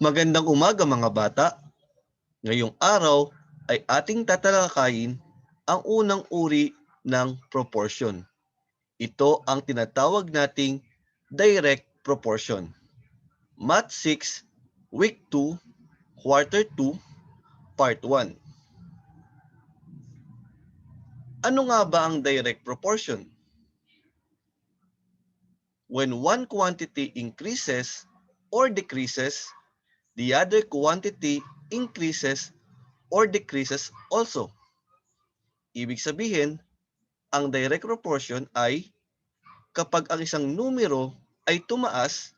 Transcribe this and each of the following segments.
Magandang umaga mga bata. Ngayong araw ay ating tatalakayin ang unang uri ng proportion. Ito ang tinatawag nating direct proportion. Math 6, Week 2, Quarter 2, Part 1. Ano nga ba ang direct proportion? When one quantity increases or decreases, the other quantity increases or decreases also. Ibig sabihin, ang direct proportion ay kapag ang isang numero ay tumaas,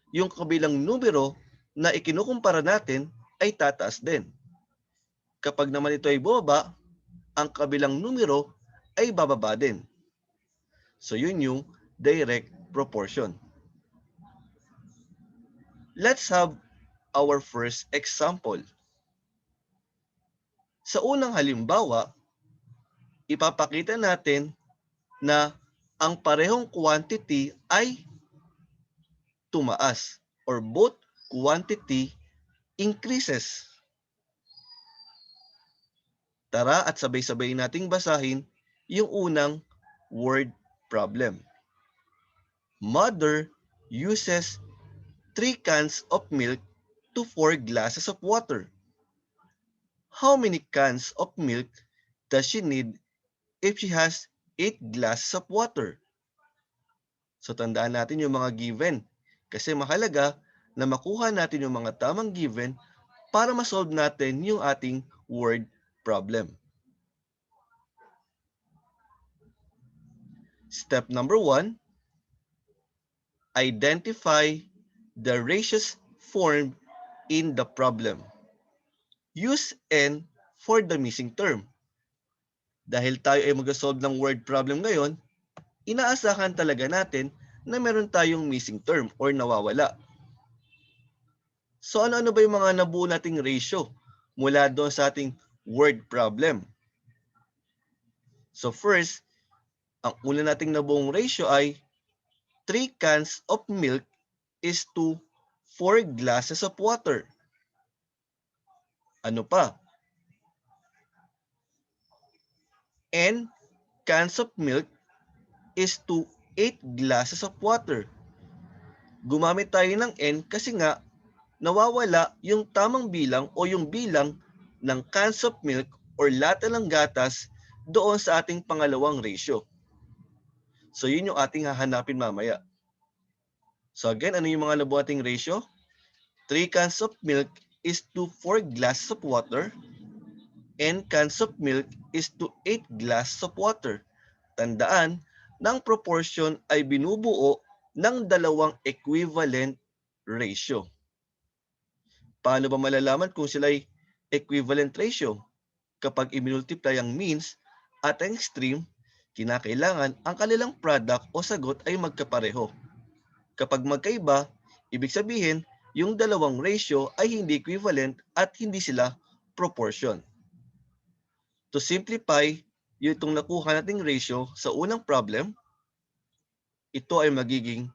yung kabilang numero na ikinukumpara natin ay tataas din. Kapag naman ito ay bumaba, ang kabilang numero ay bababa din. So yun yung direct proportion. Let's have our first example. Sa unang halimbawa, ipapakita natin na ang parehong quantity ay tumaas or both quantity increases. Tara at sabay-sabay nating basahin yung unang word problem. Mother uses 3 cans of milk to 4 glasses of water. How many cans of milk does she need if she has 8 glasses of water? So tandaan natin yung mga given kasi mahalaga na makuha natin yung mga tamang given para ma-solve natin yung ating word problem. Step number 1, identify the ratios formed in the problem. Use N for the missing term. Dahil tayo ay mag-solve ng word problem ngayon, inaasahan talaga natin na meron tayong missing term or nawawala. So ano-ano ba yung mga nabuo nating ratio mula doon sa ating word problem? So first, ang una nating nabuong ratio ay 3 cans of milk is to 4 glasses of water. Ano pa? N cans of milk is to 8 glasses of water. Gumamit tayo ng N kasi nga nawawala yung tamang bilang o yung bilang ng cans of milk or lata ng gatas doon sa ating pangalawang ratio. So yun yung ating hahanapin mamaya. So again, ano yung mga nabuo ating ratio? 3 cans of milk is to 4 glasses of water. N cans of milk is to 8 glasses of water. Tandaan, ng proportion ay binubuo ng dalawang equivalent ratio. Paano ba malalaman kung sila ay equivalent ratio? Kapag i-multiply ang means at ang extreme, kinakailangan ang kanilang product o sagot ay magkapareho. Kapag magkaiba, ibig sabihin, yung dalawang ratio ay hindi equivalent at hindi sila proportion. To simplify, yung itong nakuha nating ratio sa unang problem, ito ay magiging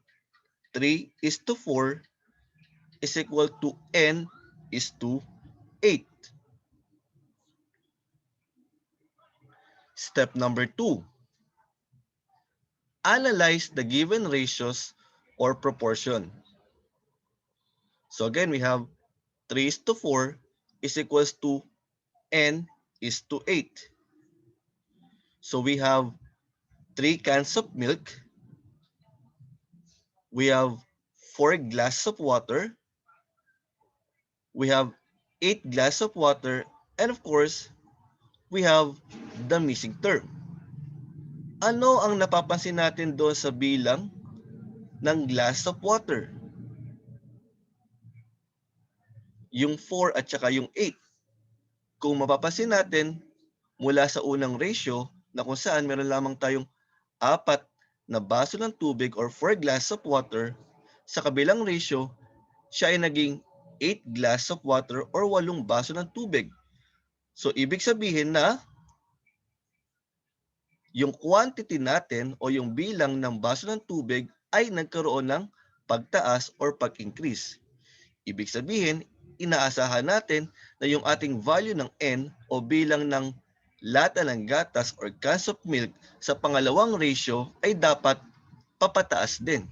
3:4 is equal to N:8. Step number 2. Analyze the given ratios or proportion. So again, we have 3:4 is equals to N:8. So we have 3 cans of milk. We have 4 glasses of water. We have 8 glasses of water. And of course, we have the missing term. Ano ang napapansin natin doon sa bilang ng glass of water? Yung 4 at saka yung 8. Kung mapapansin natin, mula sa unang ratio na kung saan meron lamang tayong 4 na baso ng tubig or 4 glasses of water, sa kabilang ratio, siya ay naging 8 glasses of water or 8 baso ng tubig. So, ibig sabihin na yung quantity natin o yung bilang ng baso ng tubig ay nagkaroon ng pagtaas or pag-increase. Ibig sabihin, inaasahan natin na yung ating value ng N o bilang ng lata ng gatas or cans of milk sa pangalawang ratio ay dapat papataas din.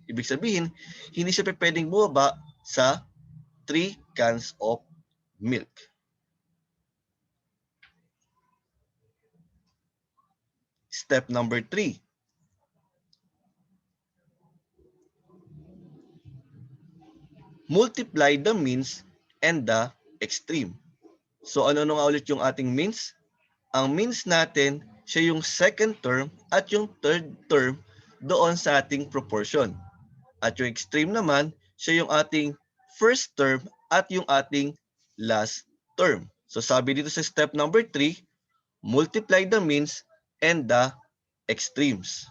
Ibig sabihin, hindi siya pwedeng bumaba sa 3 cans of milk. Step number 3. Multiply the means and the extreme. So ano nga ulit yung ating means? Ang means natin, siya yung second term at yung third term doon sa ating proportion. At yung extreme naman, siya yung ating first term at yung ating last term. So sabi dito sa step number 3, multiply the means and the extremes.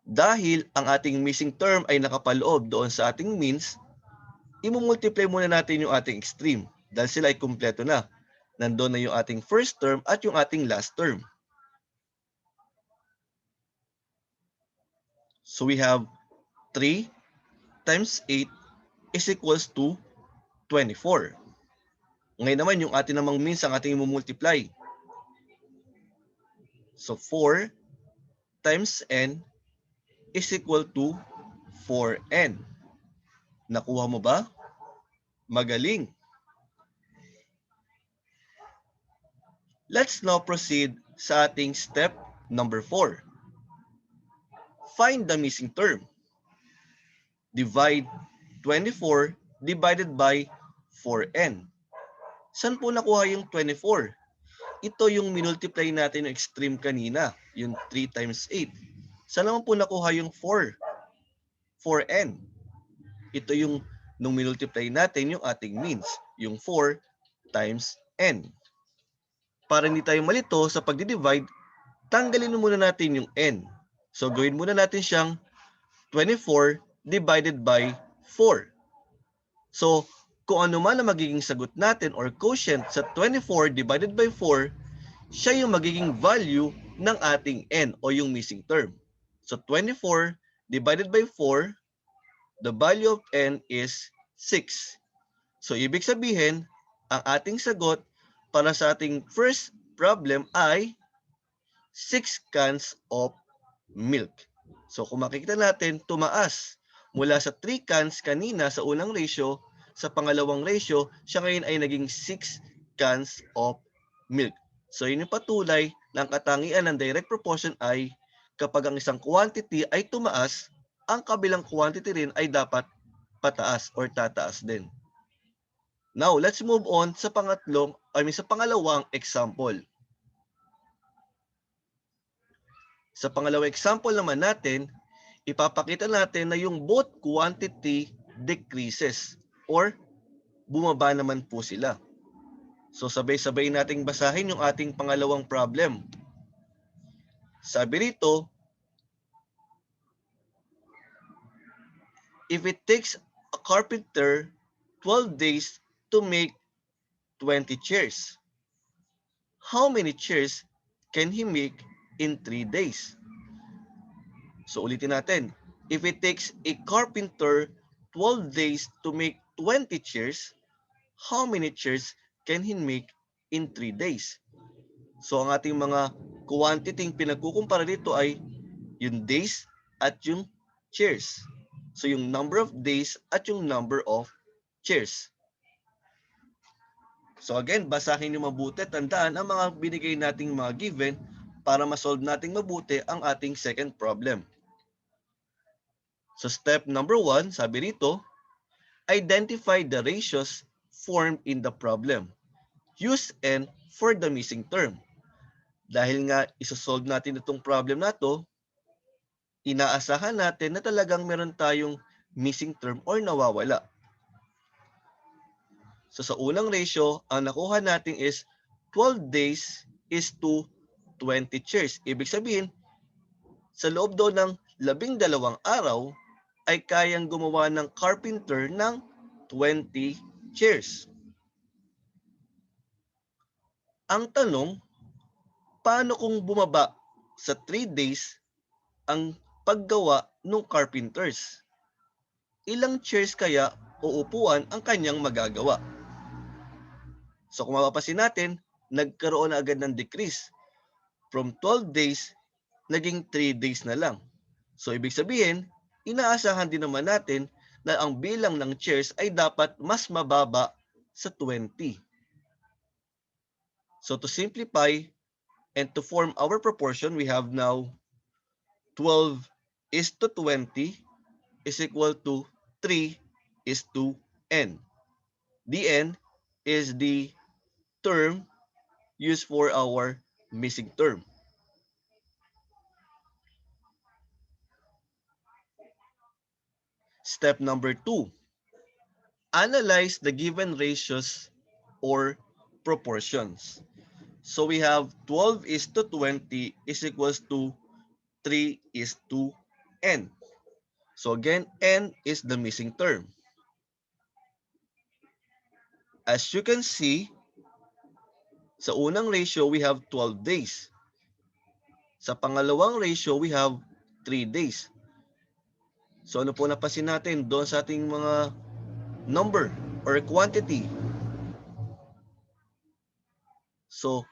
Dahil ang ating missing term ay nakapaloob doon sa ating means, i-multiply muna natin yung ating extreme dahil sila ay kumpleto na. Nandoon na yung ating first term at yung ating last term. So we have 3 times 8 is equals to 24. Ngayon naman yung ating namang means ang ating i-multiply. So 4 times n is equal to 4n. Nakuha mo ba? Magaling! Let's now proceed sa ating step number 4. Find the missing term. Divide 24 divided by 4n. Saan po nakuha yung 24? Ito yung minultiply natin yung extreme kanina, yung 3 times 8. Saan naman po nakuha yung 4? 4n. Ito yung nung minultiply natin yung ating means, yung 4 times n. Para hindi tayo malito sa pagdi-divide, tanggalin muna natin yung n. So gawin muna natin siyang 24 divided by 4. So kung ano man ang magiging sagot natin or quotient sa 24 divided by 4, siya yung magiging value ng ating n o yung missing term. So 24 divided by 4, the value of n is 6. So ibig sabihin, ang ating sagot para sa ating first problem ay 6 cans of milk. So kung makikita natin, tumaas mula sa 3 cans kanina sa unang ratio, sa pangalawang ratio, siya ngayon ay naging 6 cans of milk. So yun yung patunay ng katangian ng direct proportion ay kapag ang isang quantity ay tumaas, ang kabilang quantity rin ay dapat pataas or tataas din. Now, let's move on sa pangalawang example. Sa pangalawang example naman natin, ipapakita natin na yung both quantity decreases or bumaba naman po sila. So sabay-sabay nating basahin yung ating pangalawang problem. Sabi rito, if it takes a carpenter 12 days to make 20 chairs, how many chairs can he make in 3 days? So ulitin natin. If it takes a carpenter 12 days to make 20 chairs, how many chairs can he make in 3 days? So ang ating mga quantity pinagkukumpara dito ay yung days at yung chairs. So yung number of days at yung number of chairs. So again, basahin niyo mabuti. Tandaan ang mga binigay nating mga given para ma-solve nating mabuti ang ating second problem. So step number 1, sabi rito, identify the ratios formed in the problem. Use n for the missing term. Dahil nga isosolve natin itong problem na to, inaasahan natin na talagang meron tayong missing term or nawawala. So sa unang ratio, ang nakuha natin is 12 days is to 20 chairs. Ibig sabihin, sa loob daw ng 12 araw, ay kayang gumawa ng carpenter ng 20 chairs. Ang tanong, paano kung bumaba sa 3 days ang paggawa ng carpenters. Ilang chairs kaya o upuan ang kanyang magagawa? So kung mapapansin natin, nagkaroon na agad ng decrease. From 12 days, naging 3 days na lang. So ibig sabihin, inaasahan din naman natin na ang bilang ng chairs ay dapat mas mababa sa 20. So to simplify and to form our proportion, we have now 12:20 is equal to 3:n. The n is the term used for our missing term. Step number 2, analyze the given ratios or proportions. So we have 12:20 is equals to 3:n. So again, n is the missing term. As you can see, sa unang ratio, we have 12 days. Sa pangalawang ratio, we have 3 days. So ano po napansin natin doon sa ating mga number or quantity? So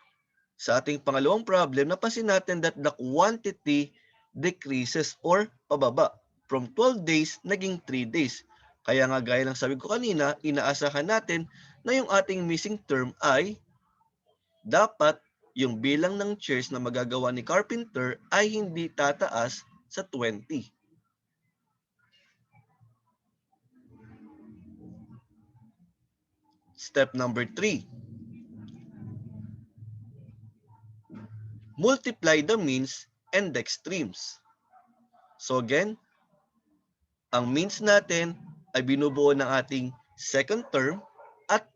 sa ating pangalawang problem, napansin natin that the quantity decreases or pababa. From 12 days, naging 3 days. Kaya nga gaya ng sabi ko kanina, inaasahan natin na yung ating missing term ay dapat yung bilang ng chairs na magagawa ni carpenter ay hindi tataas sa 20. Step number 3. Multiply the means and the extremes. So again, ang means natin ay binubuo ng ating second term at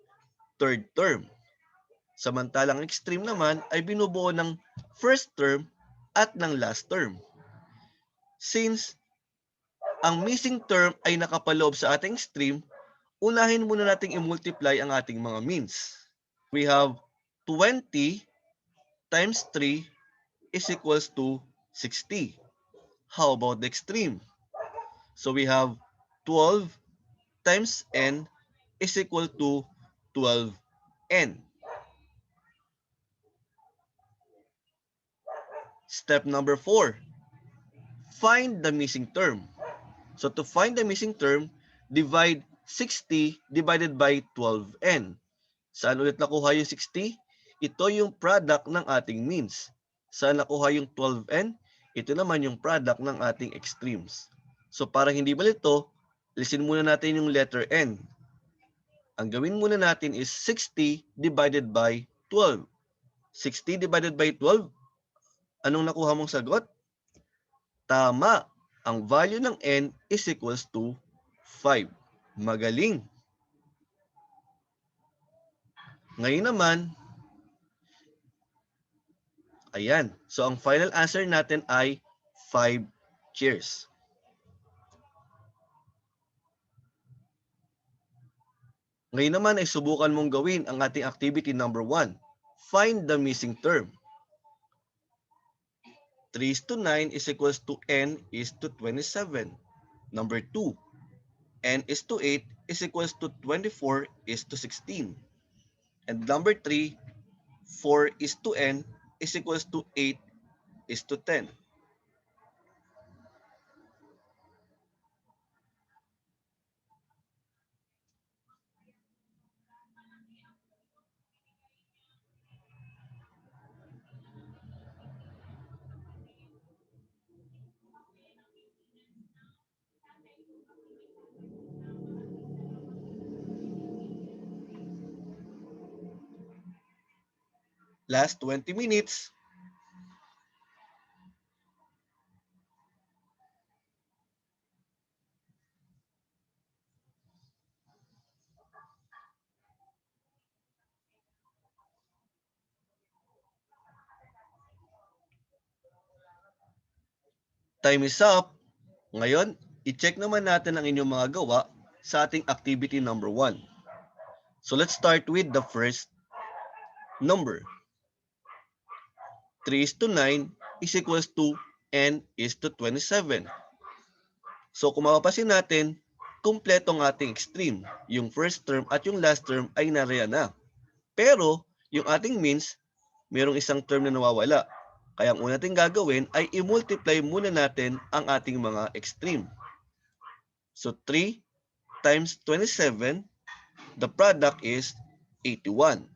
third term. Samantalang extreme naman ay binubuo ng first term at ng last term. Since ang missing term ay nakapaloob sa ating extreme, unahin muna nating i-multiply ang ating mga means. We have 20 times 3 is equals to 60. How about the extreme? So we have 12 times n is equal to 12n. Step number 4. Find the missing term. So to find the missing term, divide 60 divided by 12n. Saan ulit nakuha yung 60? Ito yung product ng ating means. Saan nakuha yung 12n? Ito naman yung product ng ating extremes. So para hindi malito, lisin muna natin yung letter n. Ang gawin muna natin is 60 divided by 12. 60 divided by 12, anong nakuha mong sagot? Tama. Ang value ng n is equals to 5. Magaling. Ngayon naman, ayan. So ang final answer natin ay 5 chairs. Ngayon naman ay subukan mong gawin ang ating activity number 1. Find the missing term. 3:9 is equals to n is to 27. Number 2, n is to 8 is equals to 24 is to 16. And number 3, 4 is to n is equals to 8 is to 10. Last 20 minutes. Time is up. Ngayon, i-check naman natin ang inyong mga gawa sa ating activity number 1. So let's start with the first number. 3:9 is equals to n is to 27. So kung mapapansin natin, kumpleto ang ating extreme. Yung first term at yung last term ay nariyan na. Pero yung ating means, mayroong isang term na nawawala. Kaya ang una natin gagawin ay i-multiply muna natin ang ating mga extreme. So 3 times 27, the product is 81.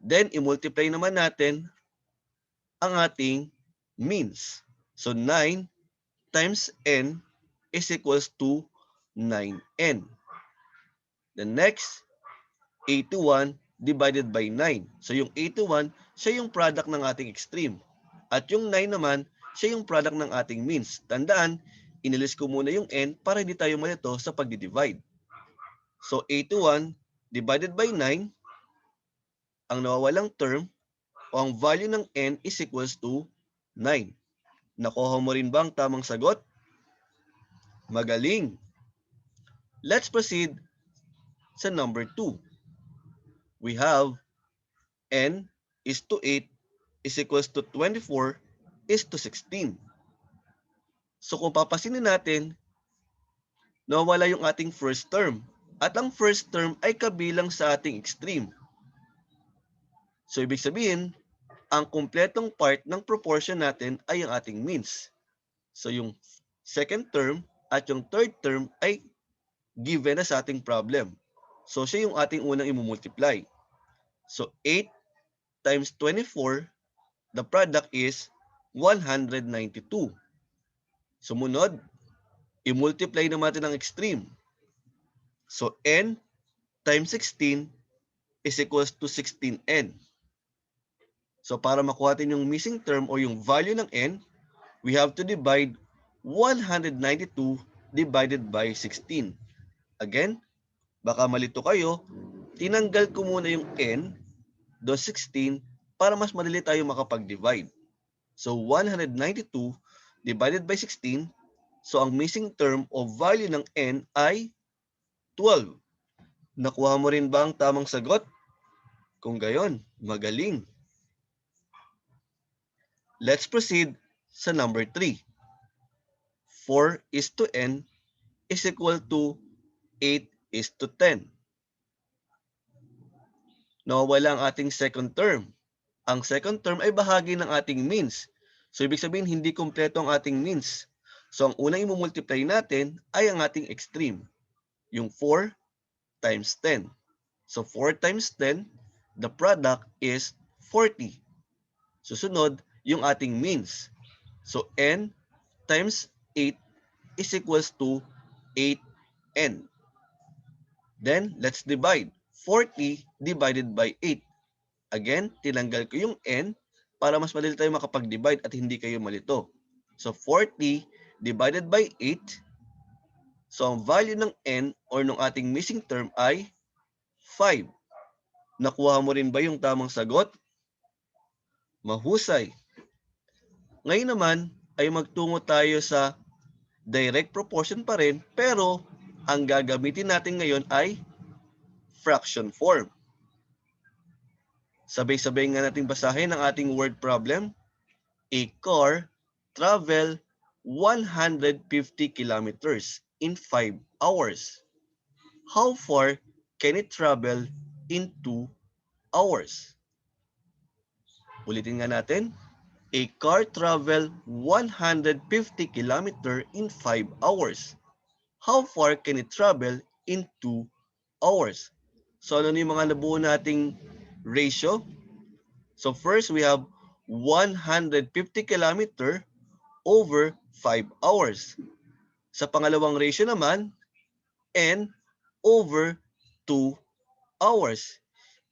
Then i-multiply naman natin ang ating means. So 9 times n is equals to 9n. The next, 81 divided by 9. So yung 81, siya yung product ng ating extreme. At yung 9 naman, siya yung product ng ating means. Tandaan, inilis ko muna yung n para hindi tayo malito sa pagdi-divide. So 81 divided by 9, ang nawawalang term o ang value ng n is equals to 9. Nakuha mo rin ba ang tamang sagot? Magaling! Let's proceed sa number 2. We have n is to 8 is equals to 24 is to 16. So kung papasinin natin, nawala yung ating first term. At ang first term ay kabilang sa ating extreme. So ibig sabihin, ang kumpletong part ng proportion natin ay ang ating means. So yung second term at yung third term ay given na sa ating problem. So siya yung ating unang imumultiply. So 8 times 24, the product is 192. Sumunod, i-multiply naman natin ang extreme. So n times 16 is equals to 16n. So para makuha natin yung missing term o yung value ng n, we have to divide 192 divided by 16. Again, baka malito kayo, tinanggal ko muna yung n do 16 para mas madali tayo makapag-divide. So 192 divided by 16, so ang missing term o value ng n ay 12. Nakuha mo rin ba ang tamang sagot? Kung gayon, magaling. Let's proceed sa number 3. 4 is to n is equal to 8 is to 10. Nawawala ang ating second term. Ang second term ay bahagi ng ating means. So ibig sabihin hindi kumpleto ang ating means. So ang unang i-multiply natin ay ang ating extreme. Yung 4 times 10. So 4 times 10, the product is 40. Susunod, yung ating means. So n times 8 is equals to 8n. Then, let's divide. 40 divided by 8. Again, tinanggal ko yung n para mas madali tayo makapag-divide at hindi kayo malito. So, 40 divided by 8. So, ang value ng n or ng ating missing term ay 5. Nakuha mo rin ba yung tamang sagot? Mahusay. Ngayon naman ay magtungo tayo sa direct proportion pa rin, pero ang gagamitin natin ngayon ay fraction form. Sabay-sabay nga natin basahin ang ating word problem. A car travel 150 kilometers in 5 hours. How far can it travel in 2 hours? Ulitin nga natin. A car travel 150 kilometers in 5 hours. How far can it travel in 2 hours? So ano yung mga nabuo nating ratio? So first we have 150 kilometer over 5 hours. Sa pangalawang ratio naman, n over 2 hours.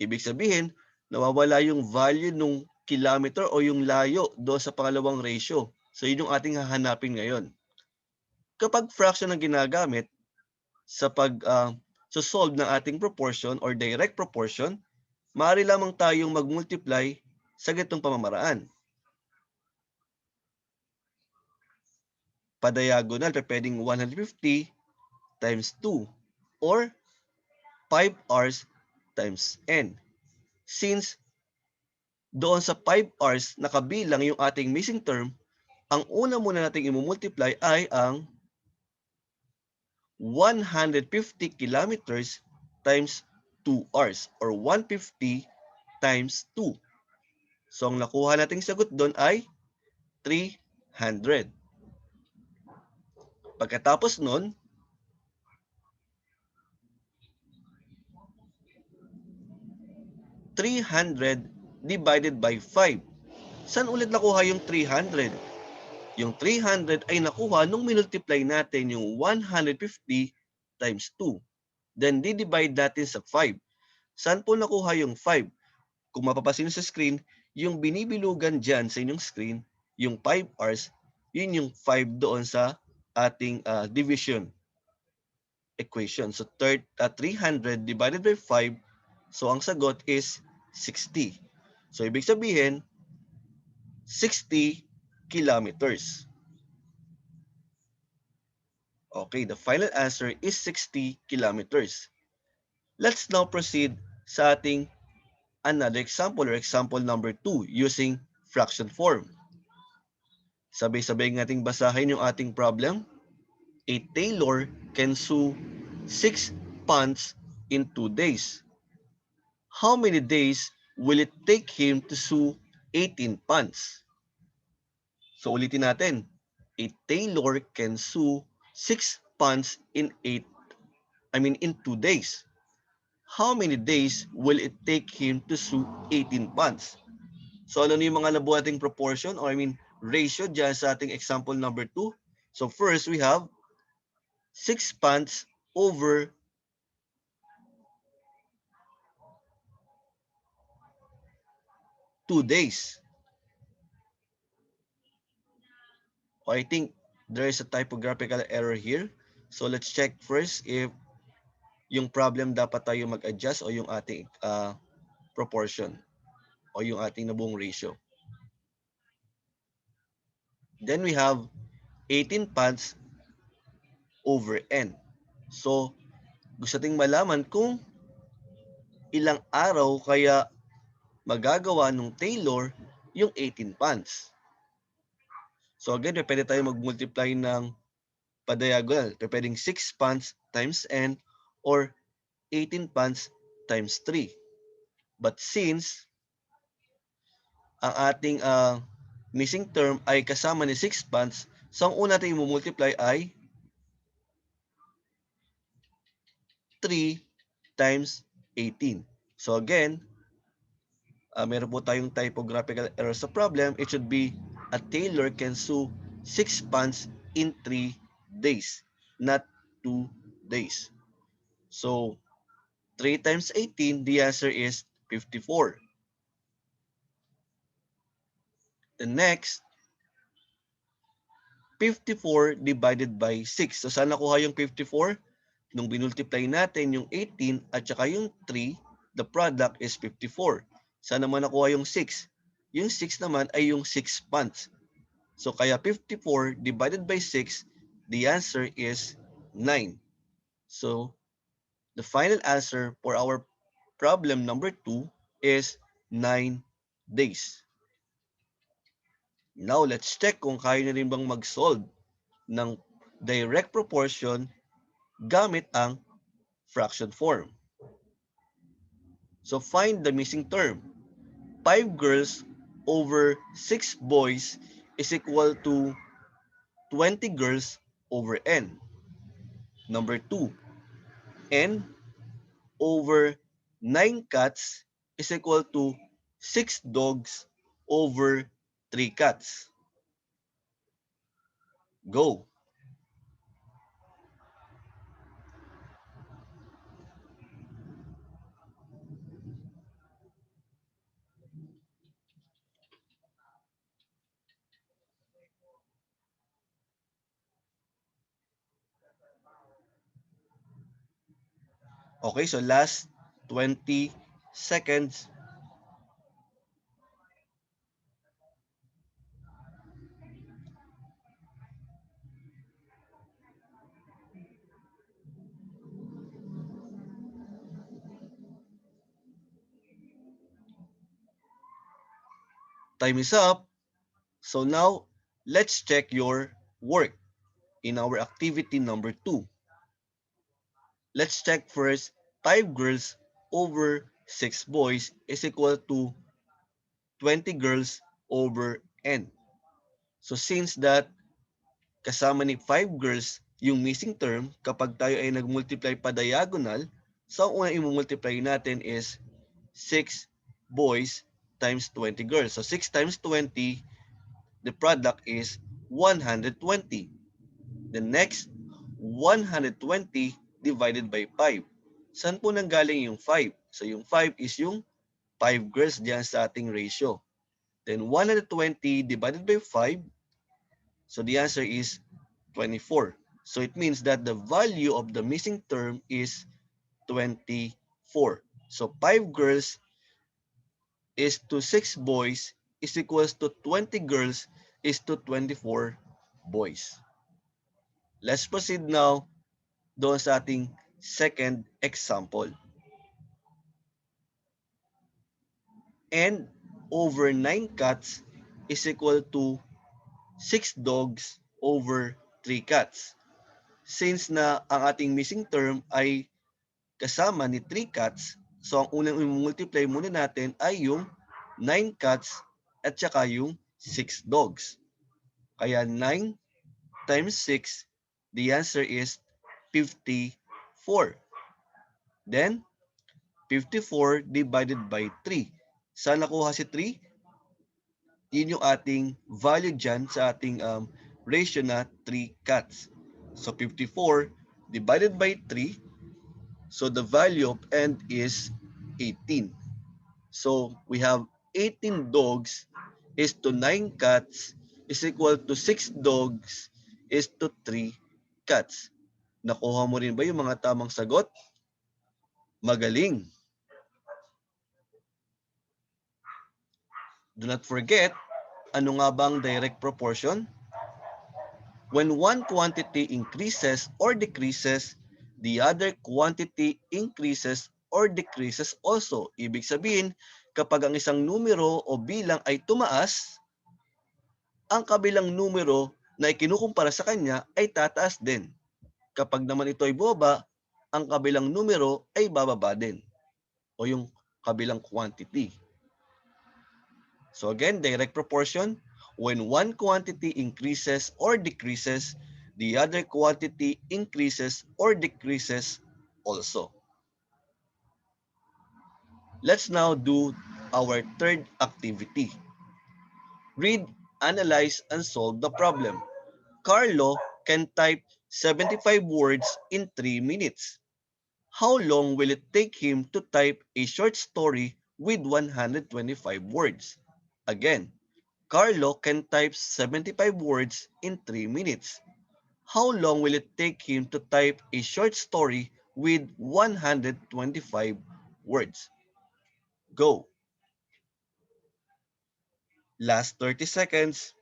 Ibig sabihin, nawawala yung value ng kilometer o yung layo do sa pangalawang ratio. So yun yung ating hahanapin ngayon. Kapag fraction ang ginagamit sa solve ng ating proportion or direct proportion, maaari lamang tayong mag-multiply sa ganitong pamamaraan. Pa-diagonal, pwedeng 150 times 2 or 5 hours times n. Since doon sa 5 hours nakabilang yung ating missing term, ang una muna nating i-multiply ay ang 150 kilometers times 2 hours or 150 times 2. So, ang nakuha nating sagot doon ay 300. Pagkatapos nun, 300 divided by 5. Saan ulit nakuha yung 300? Yung 300 ay nakuha nung minultiply natin yung 150 times 2. Then, di-divide natin sa 5. Saan po nakuha yung 5? Kung mapapasin sa screen, yung binibilugan dyan sa inyong screen, yung 5 hours, yun yung 5 doon sa ating division equation. So, 300 divided by 5, so ang sagot is 60. So, ibig sabihin, 60 kilometers. Okay, the final answer is 60 kilometers. Let's now proceed sa ating another example or example number 2 using fraction form. Sabay-sabay nating basahin yung ating problem. A tailor can sew 6 pants in 2 days. How many days will it take him to sew 18 pants? So ulitin natin. A tailor can sew 6 pants in 2 days. How many days will it take him to sew 18 pants? So ano yung mga nabuhating proportion or ratio dyan sa ating example number 2? So first we have 6 pants over 2 days. I think there is a typographical error here. So let's check first if yung problem dapat tayo mag-adjust o yung ating proportion o yung ating nabuong ratio. Then we have 18 pants over n. So gusto nating malaman kung ilang araw kaya magagawa ng tailor yung 18 pants. So again, pwede tayo mag-multiply ng pa-diagonal. Pwedeng 6 pants times n or 18 pants times 3. But since ang ating missing term ay kasama ni 6 pants, so ang una natin i-multiply ay 3 times 18. So again, meron po tayong typographical error sa problem. It should be a tailor can sew 6 pants in 3 days, not 2 days. So 3 times 18, the answer is 54. The next, 54 divided by 6. So saan nakuha yung 54? Nung binultiply natin yung 18 at saka yung 3, the product is 54. Saan naman nakuha yung 6? Yung 6 naman ay yung 6 pants. So kaya 54 divided by 6, the answer is 9. So the final answer for our problem number 2 is 9 days. Now let's check kung kaya na rin bang mag-solve ng direct proportion gamit ang fraction form. So find the missing term. 5 girls over 6 boys is equal to 20 girls over n. Number 2, n over 9 cats is equal to 6 dogs over 3 cats. Go! Okay, so last 20 seconds. Time is up. So now, let's check your work in our activity number 2. Let's check first. 5 girls over 6 boys is equal to 20 girls over n. So since that kasama ni 5 girls yung missing term, kapag tayo ay nag-multiply pa diagonal, so ang unang i-multiply natin is 6 boys times 20 girls. So 6 times 20, the product is 120. The next, 120 divided by 5. Saan po nanggaling yung 5? So yung 5 is yung 5 girls diyan sa ating ratio. Then 120 divided by 5, so the answer is 24. So it means that the value of the missing term is 24. So 5 girls is to 6 boys is equals to 20 girls is to 24 boys. Let's proceed now doon sa ating second example. N over 9 cats is equal to 6 dogs over 3 cats. Since na ang ating missing term ay kasama ni 3 cats, so ang unang i-multiply muna natin ay yung 9 cats at saka yung 6 dogs. Kaya 9 times 6, the answer is 54. Then, 54 divided by 3. Saan nakuha si 3? Yun yung ating value dyan sa ating ratio na 3 cats. So 54 divided by 3, so the value of n is 18. So we have 18 dogs is to 9 cats is equal to 6 dogs is to 3 cats. Nakuha mo rin ba yung mga tamang sagot? Magaling! Do not forget, ano nga bang direct proportion? When one quantity increases or decreases, the other quantity increases or decreases also. Ibig sabihin, kapag ang isang numero o bilang ay tumaas, ang kabilang numero na ikinukumpara sa kanya ay tataas din. Kapag naman ito ay bumaba, ang kabilang numero ay bababa din o yung kabilang quantity. So again, direct proportion, when one quantity increases or decreases, the other quantity increases or decreases also. Let's now do our third activity. Read, analyze, and solve the problem. Carlo can type 75 words in 3 minutes. How long will it take him to type a short story with 125 words? Again, Carlo can type 75 words in 3 minutes. How long will it take him to type a short story with 125 words? Go. Last 30 seconds.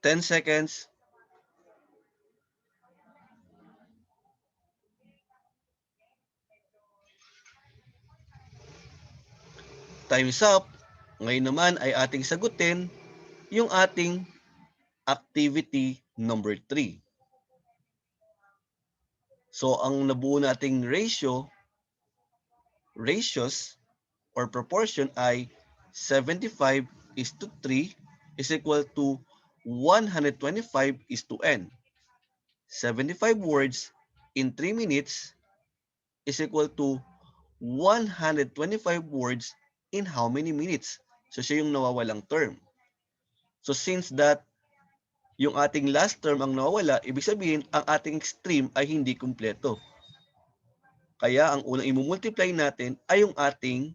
Ten seconds. Time's up. Ngayon naman ay ating sagutin yung ating activity number 3. So ang nabuo nating ratios or proportion ay 75 is to 3 is equal to 125 is to n. 75 words in 3 minutes is equal to 125 words in how many minutes? So siya yung nawawalang term. So since that yung ating last term ang nawawala, ibig sabihin ang ating extreme ay hindi kumpleto. Kaya ang unang i-multiply natin ay yung ating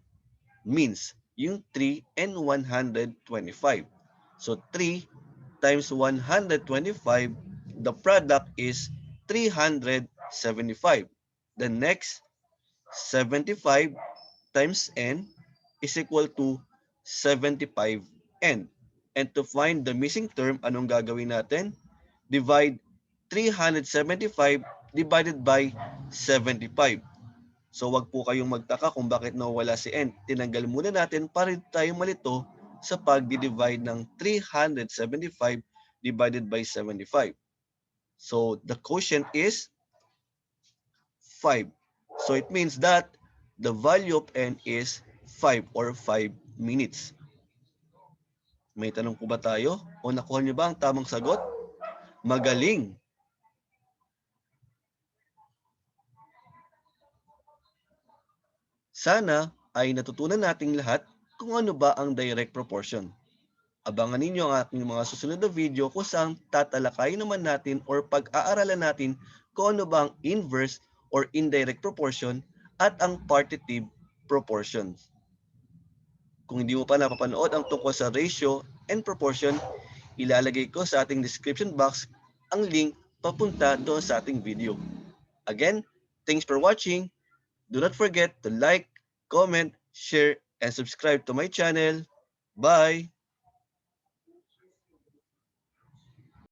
means, yung 3 and 125. So 3 times 125, the product is 375. The next, 75 times n is equal to 75n. And to find the missing term, anong gagawin natin? Divide 375 divided by 75. So wag po kayong magtaka kung bakit nawala si n. Tinanggal muna natin para hindi tayo malito sa pag-divide ng 375 divided by 75. So the quotient is 5. So it means that the value of n is 5 or 5 minutes. May tanong po ba tayo? O nakuha niyo ba ang tamang sagot? Magaling! Sana ay natutunan nating lahat kung ano ba ang direct proportion. Abangan ninyo ang ating mga susunod na video kung saan tatalakayin naman natin or pag-aaralan natin kung ano ba ang inverse or indirect proportion at ang partitive proportions. Kung hindi mo pa napapanood ang tungkol sa ratio and proportion, ilalagay ko sa ating description box ang link papunta doon sa ating video. Again, thanks for watching. Do not forget to like, comment, share, and subscribe to my channel. Bye!